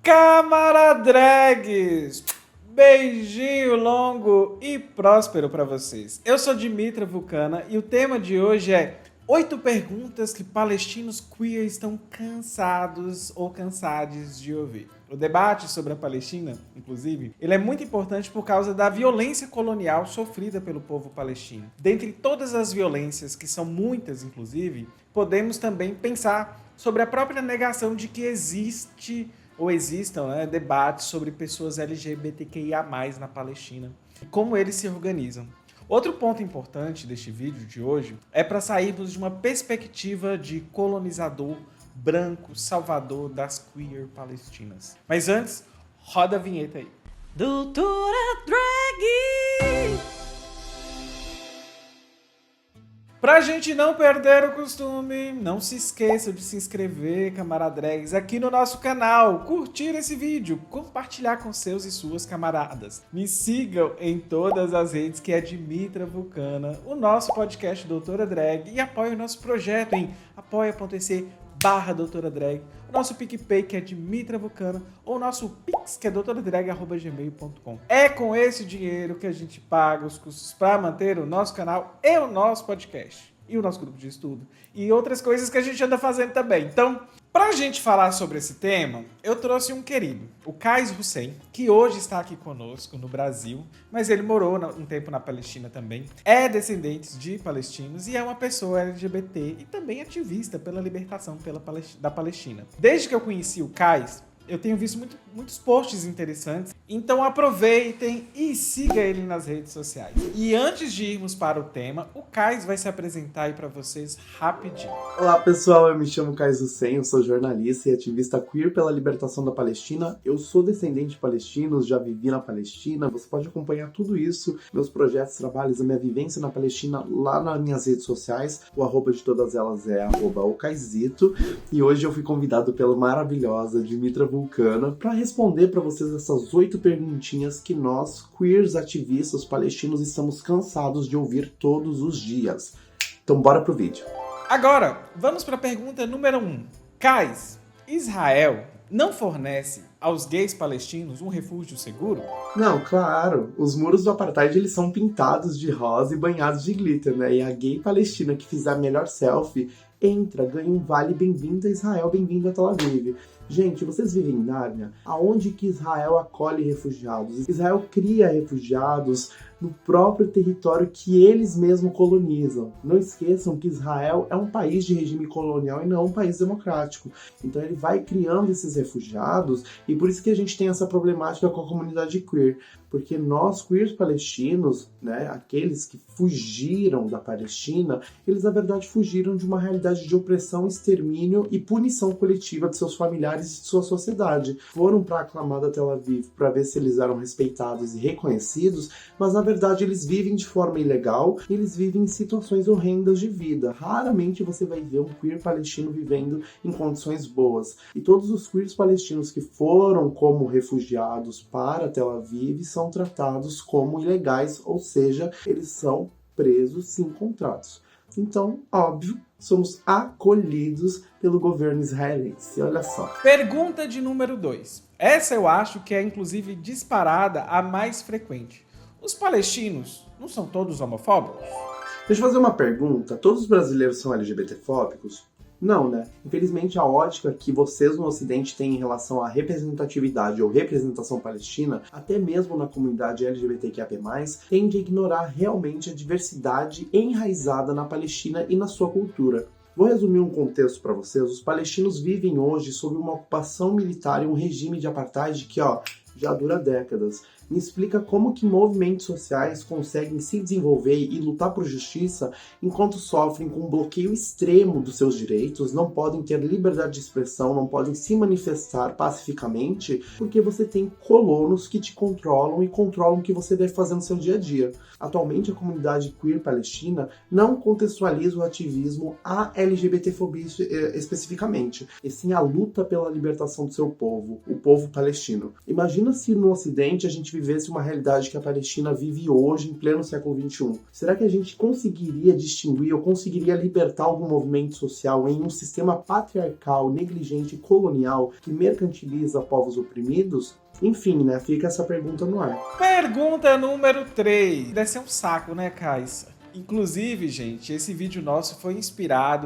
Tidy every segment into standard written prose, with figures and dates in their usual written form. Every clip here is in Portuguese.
Camaradrags! Beijinho longo e próspero para vocês. Eu sou Dimitra Vulcana e o tema de hoje é 8 perguntas que palestinos queer estão cansados ou cansados de ouvir. O debate sobre a Palestina, inclusive, ele é muito importante por causa da violência colonial sofrida pelo povo palestino. Dentre todas as violências, que são muitas, inclusive, podemos também pensar sobre a própria negação de que existam debates sobre pessoas LGBTQIA+, na Palestina e como eles se organizam. Outro ponto importante deste vídeo de hoje é para sairmos de uma perspectiva de colonizador branco salvador das queer palestinas. Mas antes, roda a vinheta aí. Doutora Drag! Pra gente não perder o costume, não se esqueça de se inscrever, camaradrags, aqui no nosso canal, curtir esse vídeo, compartilhar com seus e suas camaradas. Me sigam em todas as redes, que é Dimitra Vulcana, o nosso podcast Doutora Drag, e apoie o nosso projeto em apoia.se/Doutora Drag, o nosso PicPay, que é Dimitra Vulcana, ou o nosso Pix, que é doutoradrag@gmail.com. É com esse dinheiro que a gente paga os custos para manter o nosso canal e o nosso podcast, e o nosso grupo de estudo, e outras coisas que a gente anda fazendo também. Então, pra gente falar sobre esse tema, eu trouxe um querido, o Kais Hussein, que hoje está aqui conosco no Brasil, mas ele morou um tempo na Palestina também, é descendente de palestinos e é uma pessoa LGBT e também ativista pela libertação da Palestina. Desde que eu conheci o Kais, eu tenho visto muitos posts interessantes, então aproveitem e siga ele nas redes sociais. E antes de irmos para o tema, o Kais vai se apresentar aí para vocês rapidinho. Olá pessoal, eu me chamo Kais Hussein, eu sou jornalista e ativista queer pela libertação da Palestina. Eu sou descendente de palestinos, já vivi na Palestina, você pode acompanhar tudo isso, meus projetos, trabalhos, a minha vivência na Palestina lá nas minhas redes sociais. O arroba de todas elas é @okaizito, e hoje eu fui convidado pela maravilhosa Dimitra Vulcana para responder para vocês essas 8 perguntinhas que nós, queers ativistas palestinos, estamos cansados de ouvir todos os dias. Então bora pro vídeo. Agora, vamos para a pergunta número 1. Kais, Israel não fornece aos gays palestinos um refúgio seguro? Não, claro. Os muros do apartheid eles são pintados de rosa e banhados de glitter, né? E a gay palestina que fizer a melhor selfie entra, ganha um vale bem-vindo a Israel, bem-vindo a Tel Aviv. Gente, vocês vivem em Nárnia? Aonde que Israel acolhe refugiados? Israel cria refugiados no próprio território que eles mesmos colonizam. Não esqueçam que Israel é um país de regime colonial e não um país democrático. Então ele vai criando esses refugiados e por isso que a gente tem essa problemática com a comunidade queer. Porque nós, queers palestinos, né, aqueles que fugiram da Palestina, eles na verdade fugiram de uma realidade de opressão, extermínio e punição coletiva de seus familiares e de sua sociedade. Foram para a aclamada Tel Aviv para ver se eles eram respeitados e reconhecidos, mas na verdade eles vivem de forma ilegal, eles vivem em situações horrendas de vida. Raramente você vai ver um queer palestino vivendo em condições boas. E todos os queers palestinos que foram como refugiados para Tel Aviv são tratados como ilegais, ou seja, eles são presos sem contratos. Então, óbvio, somos acolhidos pelo governo israelense. Olha só. Pergunta de número 2. Essa eu acho que é, inclusive, disparada a mais frequente. Os palestinos não são todos homofóbicos? Deixa eu fazer uma pergunta. Todos os brasileiros são LGBT-fóbicos? Não, né? Infelizmente, a ótica que vocês no Ocidente têm em relação à representatividade ou representação palestina, até mesmo na comunidade LGBTQIA+, tende a ignorar realmente a diversidade enraizada na Palestina e na sua cultura. Vou resumir um contexto para vocês. Os palestinos vivem hoje sob uma ocupação militar e um regime de apartheid que, já dura décadas. Me explica como que movimentos sociais conseguem se desenvolver e lutar por justiça enquanto sofrem com um bloqueio extremo dos seus direitos, não podem ter liberdade de expressão, não podem se manifestar pacificamente, porque você tem colonos que te controlam e controlam o que você deve fazer no seu dia a dia. Atualmente, a comunidade queer palestina não contextualiza o ativismo à LGBTfobia especificamente, e sim a luta pela libertação do seu povo, o povo palestino. Imagina se no Ocidente a gente vivesse uma realidade que a Palestina vive hoje, em pleno século XXI? Será que a gente conseguiria distinguir ou conseguiria libertar algum movimento social em um sistema patriarcal, negligente e colonial que mercantiliza povos oprimidos? Enfim, né? Fica essa pergunta no ar. Pergunta número 3. Deve ser um saco, né, Kais? Inclusive, gente, esse vídeo nosso foi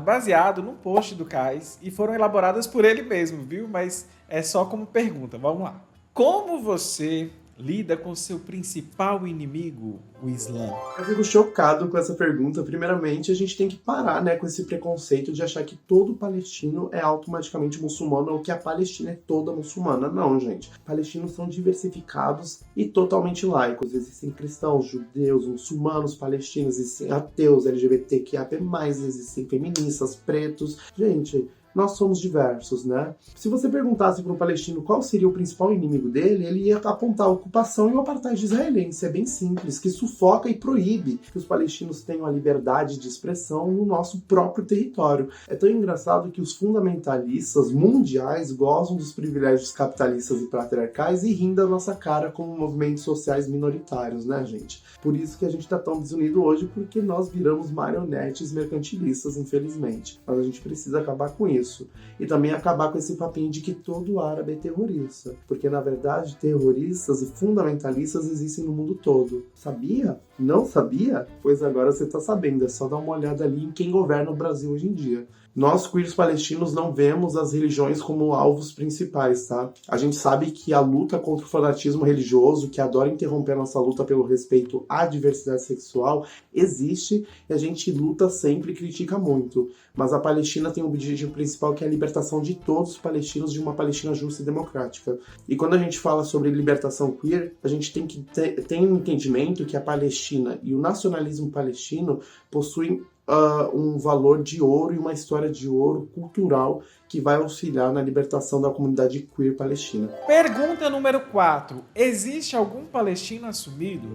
baseado no post do Kais e foram elaboradas por ele mesmo, viu? Mas é só como pergunta, vamos lá. Como você lida com seu principal inimigo, o Islã? Eu fico chocado com essa pergunta. Primeiramente, a gente tem que parar, né, com esse preconceito de achar que todo palestino é automaticamente muçulmano ou que a Palestina é toda muçulmana. Não, gente. Palestinos são diversificados e totalmente laicos. Existem cristãos, judeus, muçulmanos, palestinos, existem ateus, LGBTQIA+, existem feministas, pretos. Gente, nós somos diversos, né? Se você perguntasse para um palestino qual seria o principal inimigo dele, ele ia apontar a ocupação e o apartheid israelense. É bem simples, que sufoca e proíbe que os palestinos tenham a liberdade de expressão no nosso próprio território. É tão engraçado que os fundamentalistas mundiais gozam dos privilégios capitalistas e patriarcais e riem da nossa cara como movimentos sociais minoritários, né, gente? Por isso que a gente tá tão desunido hoje, porque nós viramos marionetes mercantilistas, infelizmente. Mas a gente precisa acabar com isso. E também acabar com esse papinho de que todo árabe é terrorista. Porque, na verdade, terroristas e fundamentalistas existem no mundo todo. Sabia? Não sabia? Pois agora você tá sabendo. É só dar uma olhada ali em quem governa o Brasil hoje em dia. Nós, queers palestinos, não vemos as religiões como alvos principais, tá? A gente sabe que a luta contra o fanatismo religioso, que adora interromper a nossa luta pelo respeito à diversidade sexual, existe e a gente luta sempre e critica muito. Mas a Palestina tem um objetivo principal que é a libertação de todos os palestinos de uma Palestina justa e democrática. E quando a gente fala sobre libertação queer, a gente tem que ter um entendimento que a Palestina e o nacionalismo palestino possuem um valor de ouro e uma história de ouro cultural que vai auxiliar na libertação da comunidade queer palestina. Pergunta número 4. Existe algum palestino assumido?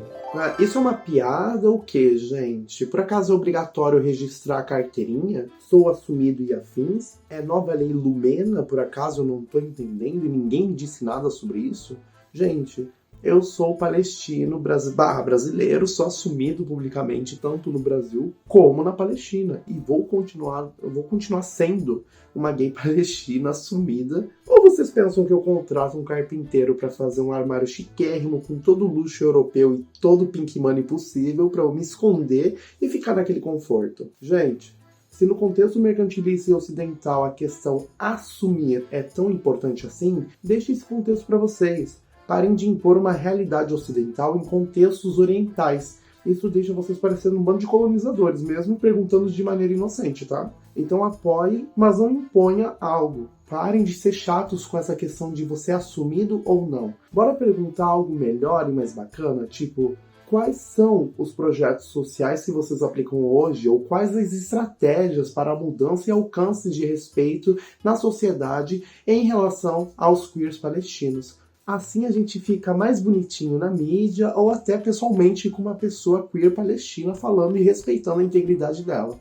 Isso é uma piada ou o quê, gente? Por acaso é obrigatório registrar a carteirinha? Sou assumido e afins? É nova lei Lumena? Por acaso eu não tô entendendo e ninguém me disse nada sobre isso? Gente, eu sou palestino brasileiro, sou assumido publicamente tanto no Brasil como na Palestina. E eu vou continuar sendo uma gay palestina assumida. Ou vocês pensam que eu contrato um carpinteiro para fazer um armário chiquérrimo com todo o luxo europeu e todo o pink money possível para eu me esconder e ficar naquele conforto? Gente, se no contexto mercantilista e ocidental a questão assumir é tão importante assim, deixe esse contexto para vocês. Parem de impor uma realidade ocidental em contextos orientais. Isso deixa vocês parecendo um bando de colonizadores, mesmo perguntando de maneira inocente, tá? Então apoiem, mas não imponha algo. Parem de ser chatos com essa questão de você assumido ou não. Bora perguntar algo melhor e mais bacana, tipo, quais são os projetos sociais que vocês aplicam hoje ou quais as estratégias para a mudança e alcance de respeito na sociedade em relação aos queers palestinos? Assim a gente fica mais bonitinho na mídia ou até pessoalmente com uma pessoa queer palestina falando e respeitando a integridade dela.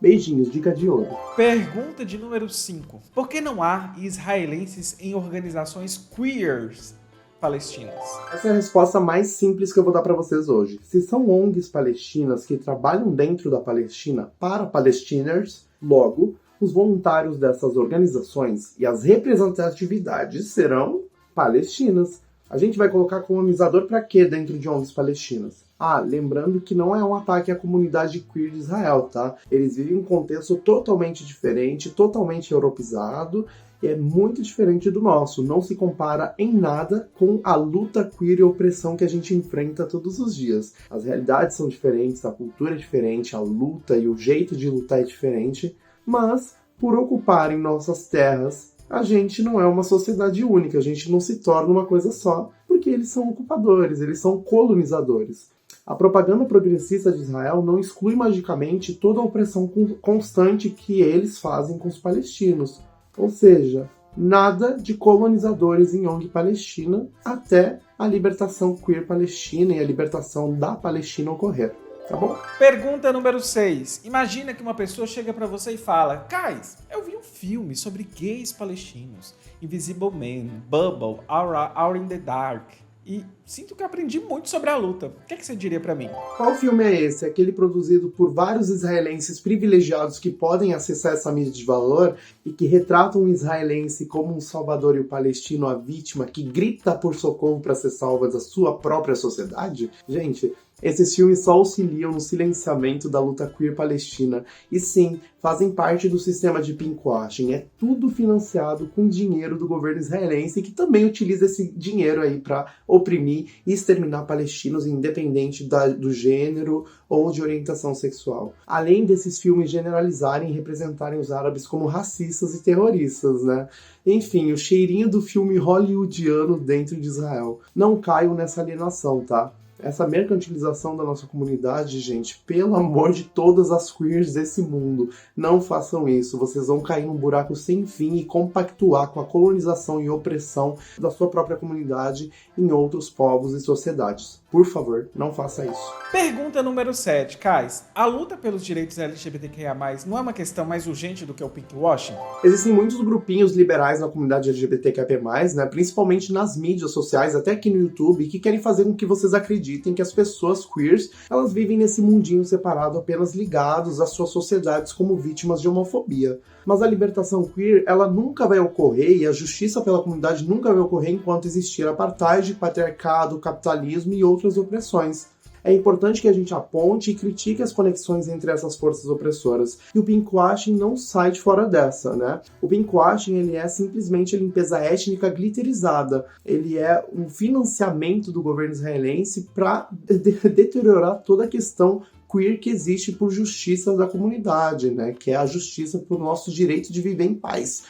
Beijinhos, dica de ouro. Pergunta de número 5. Por que não há israelenses em organizações queers palestinas? Essa é a resposta mais simples que eu vou dar para vocês hoje. Se são ONGs palestinas que trabalham dentro da Palestina para palestiners, logo, os voluntários dessas organizações e as representatividades serão palestinas. A gente vai colocar colonizador para quê dentro de ONGs palestinas? Lembrando que não é um ataque à comunidade queer de Israel, tá? Eles vivem um contexto totalmente diferente, totalmente europeizado, e é muito diferente do nosso. Não se compara em nada com a luta queer e opressão que a gente enfrenta todos os dias. As realidades são diferentes, a cultura é diferente, a luta e o jeito de lutar é diferente, mas por ocuparem nossas terras, a gente não é uma sociedade única, a gente não se torna uma coisa só, porque eles são ocupadores, eles são colonizadores. A propaganda progressista de Israel não exclui magicamente toda a opressão constante que eles fazem com os palestinos. Ou seja, nada de colonizadores em ONG palestina até a libertação queer palestina e a libertação da Palestina ocorrer. Tá bom? Pergunta número 6. Imagina que uma pessoa chega pra você e fala: Kais, eu vi um filme sobre gays palestinos, Invisible Man, Bubble, Hour in the Dark. e sinto que aprendi muito sobre a luta. O que você diria pra mim? Qual filme é esse? Aquele produzido por vários israelenses privilegiados que podem acessar essa mídia de valor e que retratam o israelense como um salvador e o palestino a vítima que grita por socorro para ser salva da sua própria sociedade? Gente, esses filmes só auxiliam no silenciamento da luta queer palestina e sim, fazem parte do sistema de pinkwashing. É tudo financiado com dinheiro do governo israelense que também utiliza esse dinheiro aí para oprimir e exterminar palestinos independente do gênero ou de orientação sexual. Além desses filmes generalizarem e representarem os árabes como racistas e terroristas, né? Enfim, o cheirinho do filme hollywoodiano dentro de Israel. Não caiam nessa alienação, tá? Essa mercantilização da nossa comunidade, gente, pelo amor de todas as queers desse mundo, não façam isso. Vocês vão cair num buraco sem fim e compactuar com a colonização e opressão da sua própria comunidade em outros povos e sociedades. Por favor, não faça isso. Pergunta número 7, Kais. A luta pelos direitos LGBTQIA+, não é uma questão mais urgente do que o pinkwashing? Existem muitos grupinhos liberais na comunidade LGBTQIA+, né, principalmente nas mídias sociais, até aqui no YouTube, que querem fazer com que vocês acreditem que as pessoas queers, elas vivem nesse mundinho separado apenas ligados às suas sociedades como vítimas de homofobia. Mas a libertação queer, ela nunca vai ocorrer, e a justiça pela comunidade nunca vai ocorrer enquanto existir apartheid, patriarcado, capitalismo e outras opressões. É importante que a gente aponte e critique as conexões entre essas forças opressoras. E o pinkwashing não sai de fora dessa, né? O pinkwashing, ele é simplesmente a limpeza étnica glitterizada. Ele é um financiamento do governo israelense para deteriorar toda a questão queer que existe por justiça da comunidade, né? Que é a justiça por nosso direito de viver em paz.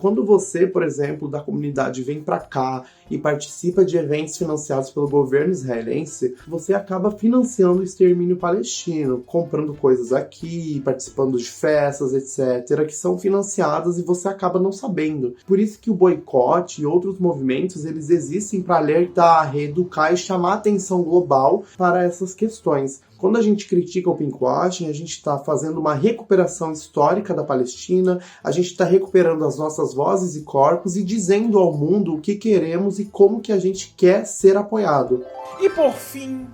Quando você, por exemplo, da comunidade vem para cá e participa de eventos financiados pelo governo israelense, você acaba financiando o extermínio palestino, comprando coisas aqui, participando de festas, etc., que são financiadas e você acaba não sabendo. Por isso que o boicote e outros movimentos, eles existem para alertar, reeducar e chamar a atenção global para essas questões. Quando a gente critica o pinkwashing, a gente está fazendo uma recuperação histórica da Palestina, a gente está recuperando as nossas vozes e corpos e dizendo ao mundo o que queremos e como que a gente quer ser apoiado. E por fim,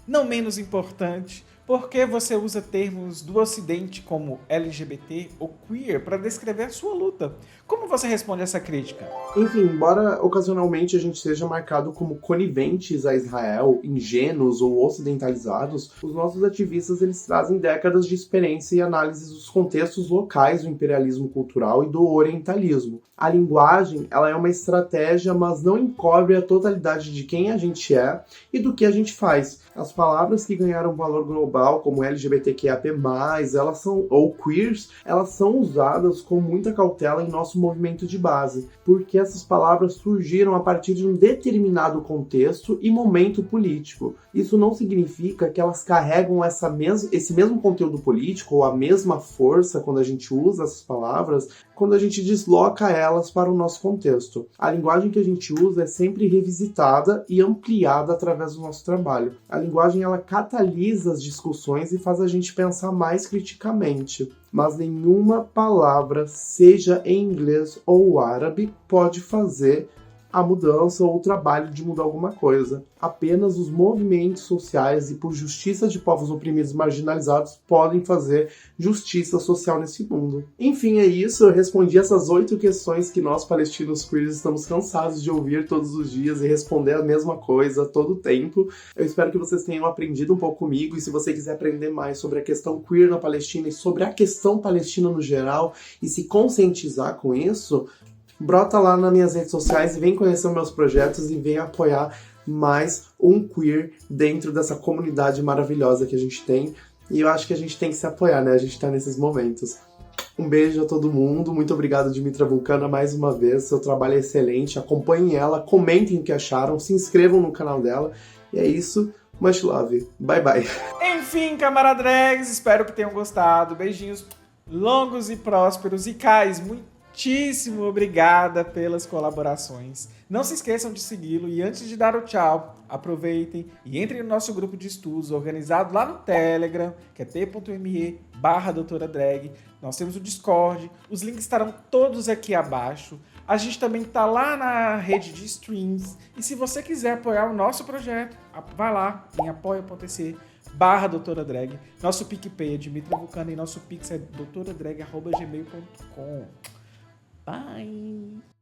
não menos importante, por que você usa termos do Ocidente como LGBT ou queer para descrever a sua luta? Como você responde a essa crítica? Enfim, embora ocasionalmente a gente seja marcado como coniventes a Israel, ingênuos ou ocidentalizados, os nossos ativistas eles trazem décadas de experiência e análise dos contextos locais do imperialismo cultural e do orientalismo. A linguagem, ela é uma estratégia, mas não encobre a totalidade de quem a gente é e do que a gente faz. As palavras que ganharam valor global, como LGBTQIAP+, elas são, ou queers, elas são usadas com muita cautela em nosso movimento de base, porque essas palavras surgiram a partir de um determinado contexto e momento político. Isso não significa que elas carregam esse mesmo conteúdo político ou a mesma força quando a gente usa essas palavras, quando a gente desloca elas para o nosso contexto. A linguagem que a gente usa é sempre revisitada e ampliada através do nosso trabalho. A linguagem, ela catalisa as discussões e faz a gente pensar mais criticamente. Mas nenhuma palavra, seja em inglês ou árabe, pode fazer a mudança ou o trabalho de mudar alguma coisa. Apenas os movimentos sociais e por justiça de povos oprimidos e marginalizados podem fazer justiça social nesse mundo. Enfim, é isso. Eu respondi essas 8 questões que nós, palestinos queers, estamos cansados de ouvir todos os dias e responder a mesma coisa todo o tempo. Eu espero que vocês tenham aprendido um pouco comigo, e se você quiser aprender mais sobre a questão queer na Palestina e sobre a questão palestina no geral e se conscientizar com isso, brota lá nas minhas redes sociais e vem conhecer meus projetos e vem apoiar mais um queer dentro dessa comunidade maravilhosa que a gente tem. E eu acho que a gente tem que se apoiar, né? A gente tá nesses momentos. Um beijo a todo mundo. Muito obrigado, Dimitra Vulcana, mais uma vez. Seu trabalho é excelente. Acompanhem ela, comentem o que acharam, se inscrevam no canal dela. E é isso. Much love. Bye, bye. Enfim, camarada drags, espero que tenham gostado. Beijinhos longos e prósperos. E Kais, muitíssimo obrigada pelas colaborações. Não se esqueçam de segui-lo e antes de dar o tchau, aproveitem e entrem no nosso grupo de estudos organizado lá no Telegram, que é t.me/doutora drag. Nós temos o Discord, os links estarão todos aqui abaixo. A gente também tá lá na rede de streams. E se você quiser apoiar o nosso projeto, vai lá em apoia.se/doutora Drag. Nosso PicPay é Dimitra Vulcano e nosso Pix é doutoradrag@gmail.com. Bye!